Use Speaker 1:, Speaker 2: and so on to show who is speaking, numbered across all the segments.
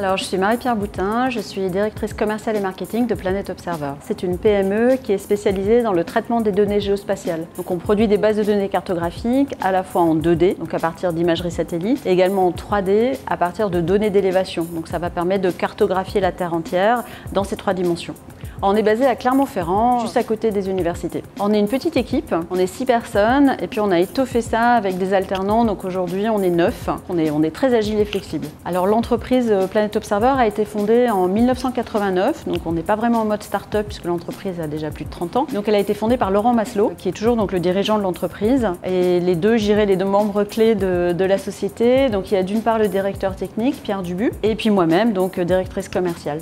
Speaker 1: Alors, je suis Marie-Pierre Boutin, je suis directrice commerciale et marketing de Planet Observer. C'est une PME qui est spécialisée dans le traitement des données géospatiales. Donc, on produit des bases de données cartographiques à la fois en 2D, donc à partir d'imagerie satellite, et également en 3D à partir de données d'élévation. Donc, ça va permettre de cartographier la Terre entière dans ces 3 dimensions. On est basé à Clermont-Ferrand, juste à côté des universités. On est une petite équipe, on est 6 personnes et puis on a étoffé ça avec des alternants. Donc aujourd'hui on est 9, on est très agile et flexible. Alors l'entreprise Planet Observer a été fondée en 1989, donc on n'est pas vraiment en mode start-up puisque l'entreprise a déjà plus de 30 ans. Donc elle a été fondée par Laurent Maslow, qui est toujours donc le dirigeant de l'entreprise. Et les deux membres clés de la société. Donc il y a d'une part le directeur technique, Pierre Dubu, et puis moi-même, donc directrice commerciale.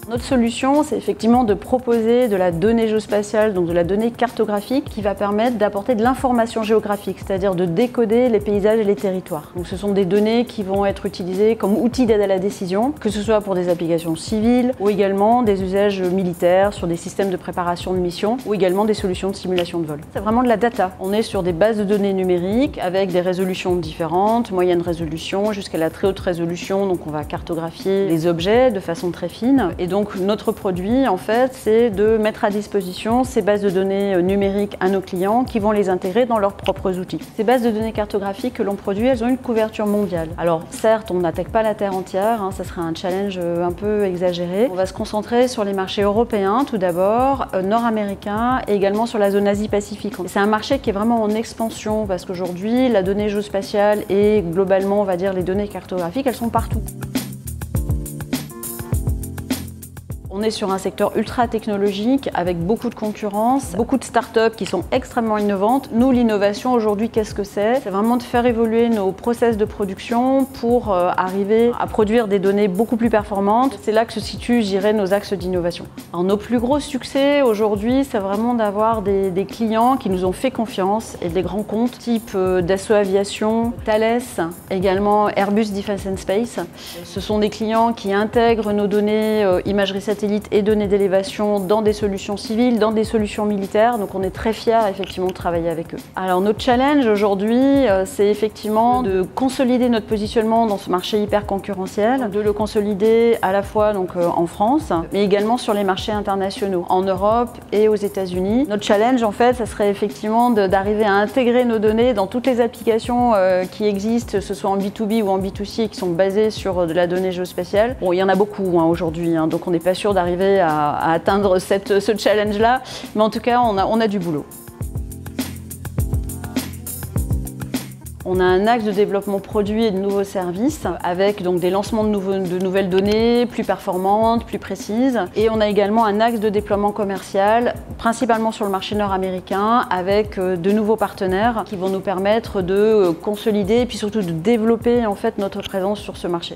Speaker 1: Notre solution, c'est effectivement de proposer de la donnée géospatiale, donc de la donnée cartographique, qui va permettre d'apporter de l'information géographique, c'est-à-dire de décoder les paysages et les territoires. Donc ce sont des données qui vont être utilisées comme outils d'aide à la décision, que ce soit pour des applications civiles ou également des usages militaires sur des systèmes de préparation de missions ou également des solutions de simulation de vol. C'est vraiment de la data. On est sur des bases de données numériques avec des résolutions différentes, moyenne résolution jusqu'à la très haute résolution, donc on va cartographier les objets de façon très fine. Et donc notre produit, en fait, c'est de mettre à disposition ces bases de données numériques à nos clients qui vont les intégrer dans leurs propres outils. Ces bases de données cartographiques que l'on produit, elles ont une couverture mondiale. Alors certes, on n'attaque pas la Terre entière, ça serait un challenge un peu exagéré. On va se concentrer sur les marchés européens tout d'abord, nord-américains et également sur la zone Asie-Pacifique. C'est un marché qui est vraiment en expansion parce qu'aujourd'hui, la donnée géospatiale et globalement, on va dire, les données cartographiques, elles sont partout. On est sur un secteur ultra technologique avec beaucoup de concurrence, beaucoup de startups qui sont extrêmement innovantes. Nous, l'innovation aujourd'hui, qu'est-ce que c'est? C'est vraiment de faire évoluer nos process de production pour arriver à produire des données beaucoup plus performantes. C'est là que se situent, je dirais, nos axes d'innovation. Alors, nos plus gros succès aujourd'hui, c'est vraiment d'avoir des clients qui nous ont fait confiance et des grands comptes type Dassault Aviation, Thales, également Airbus Defence and Space. Ce sont des clients qui intègrent nos données imagerie satellite et données d'élévation dans des solutions civiles, dans des solutions militaires. Donc on est très fiers effectivement de travailler avec eux. Alors notre challenge aujourd'hui, c'est effectivement de consolider notre positionnement dans ce marché hyper concurrentiel, de le consolider à la fois donc, en France, mais également sur les marchés internationaux, en Europe et aux États-Unis. Notre challenge en fait, ça serait effectivement d'arriver à intégrer nos données dans toutes les applications qui existent, que ce soit en B2B ou en B2C, et qui sont basées sur de la donnée géospatiale. Bon, il y en a beaucoup aujourd'hui, donc on n'est pas sûr d'arriver à atteindre ce challenge-là, mais en tout cas, on a du boulot. On a un axe de développement produit et de nouveaux services avec donc des lancements de nouvelles données plus performantes, plus précises. Et on a également un axe de déploiement commercial, principalement sur le marché nord-américain, avec de nouveaux partenaires qui vont nous permettre de consolider et puis surtout de développer en fait notre présence sur ce marché.